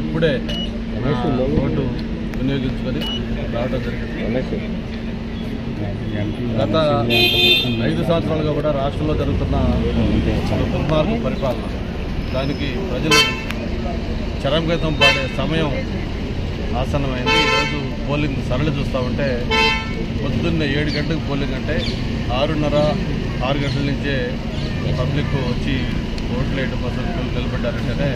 ఇప్పుడే ఓటు వినియోగించుకొని రావడం జరిగింది. గత 5 సంవత్సరాలుగా కూడా రాష్ట్రంలో జరుగుతున్న దుర్మార్గ పరిపాలన, దానికి ప్రజలు చరమగీతం పాడే సమయం ఆసన్నమైంది. ఈరోజు పోలింగ్ సరళి చూస్తూ ఉంటే పొద్దున్నే 7 గంటలకు పోలింగ్ అంటే 6:30-6 గంటల నుంచే పబ్లిక్ వచ్చి ఓట్లు వేయడం కోసం నిలబడ్డారంటేనే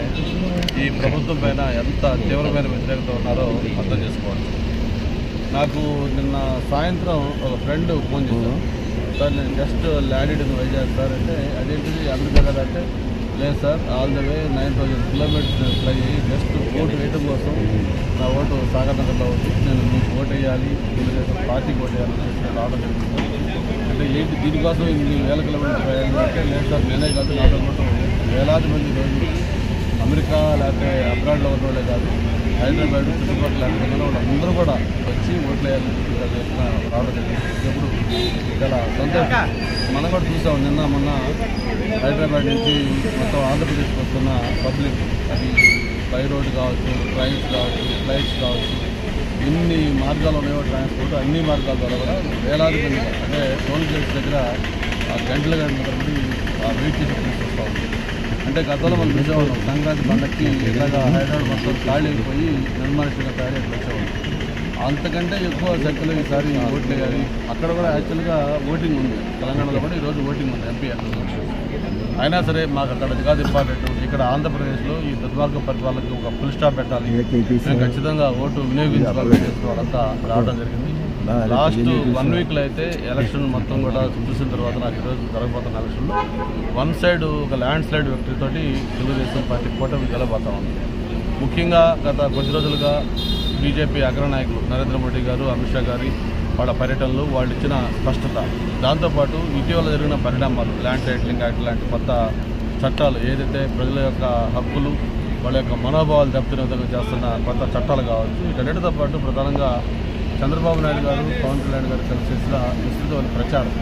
ఈ ప్రభుత్వం పైన ఎంత తీవ్రమైన వ్యతిరేకత ఉన్నారో అర్థం చేసుకోవచ్చు. నాకు నిన్న సాయంత్రం ఒక ఫ్రెండ్ ఫోన్ చేశాను, సార్ నేను just landed in Vizag sir అంటే, అదేంటిది అమెరికా కదా అంటే, లేదు sir all the way 9,000 kilometres నేను ఫ్లై అయ్యి జస్ట్ ఓటు వేయడం కోసం నా ఓటు సాగర్ నగర్లో ఉంది, నేను మీకు ఓటు వేయాలి, పార్టీకి ఓటు వేయాలని చెప్పి రావడం జరిగింది. అంటే ఏంటి దీనికోసం ఇన్ని వేల కిలోమీటర్స్ వేయాలంటే, లేదు సార్ నేనే కాదు నాతో పాటు వేలాది మంది రోజు అమెరికా లేకపోతే అబ్రాడ్లో ఉన్న వాళ్ళే కాదు, హైదరాబాద్ చుట్టుపక్కల ఎక్కడికైనా వాళ్ళందరూ కూడా వచ్చి ఓట్లు వేయాలని చెప్పి రావడం జరిగింది. ఇప్పుడు చాలా సంతోషం. మనం కూడా చూసాం నిన్న మొన్న హైదరాబాద్ నుంచి మొత్తం ఆంధ్రప్రదేశ్కి వస్తున్న పబ్లిక్, అది బై రోడ్ కావచ్చు, ట్రైన్స్ కావచ్చు, ఫ్లైట్స్ కావచ్చు, ఎన్ని మార్గాలు ఉన్నాయో ట్రాన్స్పోర్ట్, అన్ని మార్గాల ద్వారా కూడా వేలాది మంది అంటే టోల్ గేట్స్ దగ్గర గంటల తరబడి వెయిట్ చేసి తీసుకొస్తూ ఉంది. అంటే గతంలో మనం చూసేవాళ్ళం సంక్రాంతి పండగకి ఇలాగా హైదరాబాద్ మొత్తం ఖాళీ అయిపోయి నిర్మానుష్యంగా తయారీ వచ్చేవాళ్ళం. అంతకంటే ఎక్కువ సంఖ్యలో ఈసారి ఓట్లు వేయాలి. అక్కడ కూడా యాక్చువల్గా ఓటింగ్ ఉంది, తెలంగాణలో కూడా ఈరోజు ఓటింగ్ ఉంది ఎంపీ ఎలక్షన్. అయినా సరే మాకు అక్కడ అది కాదు ఇంపార్టెంట్, ఇక్కడ ఆంధ్రప్రదేశ్లో ఈ దుర్మార్గ పరిపాలనకు ఒక ఫుల్ స్టాప్ పెట్టాలి, మేము ఖచ్చితంగా ఓటు వినియోగించాలని చేసిన వాళ్ళంతా రావడం జరిగింది. లాస్ట్ 1 వీక్లో అయితే ఎలక్షన్ మొత్తం కూడా చూసిన తర్వాత నాకు ఈరోజు జరగబోతున్న ఎలక్షన్లో వన్ సైడ్ ఒక ల్యాండ్ స్లైడ్ వ్యక్తి తోటి తెలుగుదేశం పార్టీ కూటమి గెలవబోతా ఉంది. ముఖ్యంగా గత కొద్ది రోజులుగా బీజేపీ అగ్రనాయకులు నరేంద్ర మోడీ గారు, అమిత్ షా గారి వాళ్ళ పర్యటనలు, వాళ్ళు ఇచ్చిన స్పష్టత, దాంతోపాటు ఇటీవల జరిగిన పరిణామాలు, ల్యాండ్ టైటిలింగ్ యాక్ట్ లాంటి కొత్త చట్టాలు, ఏదైతే ప్రజల యొక్క హక్కులు, వాళ్ళ యొక్క మనోభావాలు దెబ్బతినే విధంగా చేస్తున్న కొత్త చట్టాలు కావచ్చు, వీటన్నిటితో పాటు ప్రధానంగా చంద్రబాబు నాయుడు గారు, పవన్ కళ్యాణ్ గారు కలిసి చేసిన విస్తృతమైన ప్రచారం,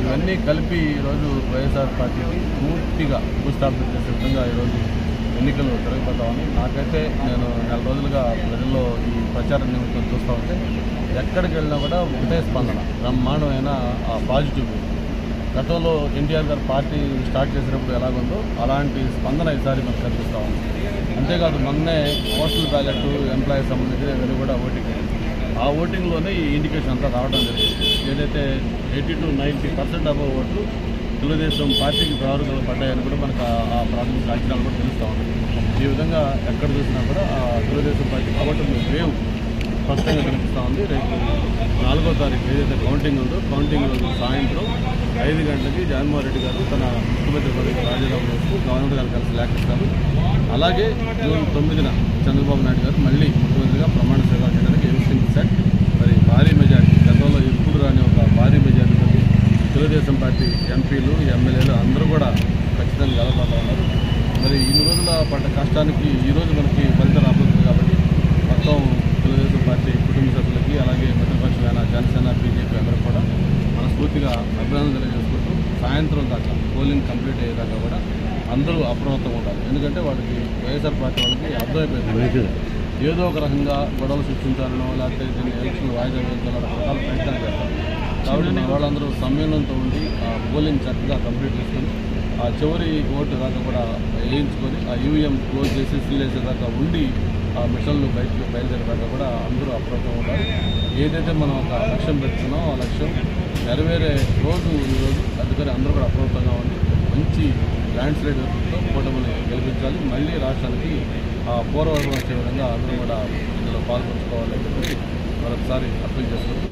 ఇవన్నీ కలిపి ఈరోజు వైఎస్ఆర్ పార్టీకి పూర్తిగా భూస్థాపితం చేసే విధంగా ఈరోజు ఎన్నికలు జరగబోతా ఉన్నాయి. నాకైతే నేను 4 రోజులుగా ప్రజల్లో ఈ ప్రచార నిమిత్తం చూస్తూ ఉంటే ఎక్కడికి వెళ్ళినా కూడా ఒకటే స్పందన, బ్రహ్మాండమైన ఆ పాజిటివ్. గతంలో ఎన్టీఆర్ గారు పార్టీ స్టార్ట్ చేసినప్పుడు ఎలాగుందో అలాంటి స్పందన ఈసారి మనకు కనిపిస్తూ ఉంది. అంతేకాదు మొన్నే పోస్టల్ బ్యాలెట్ ఎంప్లాయీస్ సంబంధించిన ఇవన్నీ కూడా ఓటింగ్, ఆ ఓటింగ్లోనే ఈ ఇండికేషన్ అంతా రావడం జరిగింది. ఏదైతే 80-90% అబవ్ ఓట్లు తెలుగుదేశం పార్టీకి ప్రవర్తనలు పడ్డాయని కూడా మనకు ఆ ప్రాథమిక అంచనాలు కూడా తెలుస్తూ ఉన్నాయి. ఈ విధంగా ఎక్కడ చూసినా కూడా ఆ తెలుగుదేశం పార్టీ ఓటమి వేవ్ స్పష్టంగా కనిపిస్తూ ఉంది. రేపు 4వ తారీఖు ఏదైతే కౌంటింగ్ ఉందో, కౌంటింగ్ రోజు సాయంత్రం 5 గంటలకి జగన్మోహన్ రెడ్డి గారు తన ముఖ్యమంత్రి పదవికి రాజీనామా చేస్తూ గవర్నర్ గారు కలిసి లేఖిస్తారు. అలాగే జూన్ 9న చంద్రబాబు నాయుడు గారు మళ్ళీ ముఖ్యమంత్రిగా ప్రమాణ స్వీకారం చేయడానికి ఎవ్రీథింగ్ సెట్. మరి భారీ మెజార్టీ, గతంలో ఎప్పుడు రాని ఒక భారీ మెజార్టీతో తెలుగుదేశం పార్టీ ఎంపీలు, ఎమ్మెల్యేలు అందరూ కూడా ఖచ్చితంగా గెలవబోతా ఉన్నారు. మరి ఇన్ని రోజుల పడ్డ కష్టానికి ఈరోజు మనకి ఫలితం రాబోతుంది కాబట్టి మొత్తం తెలుగుదేశం పార్టీ కుటుంబ సభ్యులకి, అలాగే మిత్రపక్షమైన జనసేన, బీజేపీ అందరూ కూడా మనస్ఫూర్తిగా అభినందనలు తెలియజేసుకుంటూ సాయంత్రం దాకా పోలింగ్ కంప్లీట్ అయ్యేదాకా కూడా అందరూ అప్రమత్తంగా ఉండాలి. ఎందుకంటే వాళ్ళకి వైఎస్ఆర్ పార్టీ వాళ్ళకి అర్థమైపోయింది, ఏదో ఒక రకంగా గొడవలు సృష్టించాలనో లేకపోతే దీన్ని ఎలక్షన్ వాయిదా వేయాలనో రకరకాల ప్రయత్నాలు చేస్తారు. కాబట్టి వాళ్ళందరూ సమ్మేళనంతో ఉండి ఆ పోలింగ్ చక్కగా కంప్లీట్ చేసుకొని ఆ చివరి ఓటు దాకా కూడా వేయించుకొని ఆ ఈవీఎం క్లోజ్ చేసి సీల్ వేసేదాకా ఉండి ఆ మిషన్లు బయటకు బయలుదేరేదాకా కూడా అందరూ అప్రమత్తంగా ఉండాలి. ఏదైతే మనం ఒక లక్ష్యం పెట్టుకున్నామో ఆ లక్ష్యం నెరవేరే రోజు ఈరోజు, అందుకని అందరూ కూడా అప్రమత్తంగా ఉండి మంచి ల్యాండ్ స్లైడ్ కూటమిని గెలిపించాలి. మళ్ళీ రాష్ట్రానికి పూర్వవైపు వచ్చే విధంగా అందరూ కూడా ఇందులో పాల్పంచుకోవాలని చెప్పి మరొకసారి అప్పీల్ చేస్తున్నాం.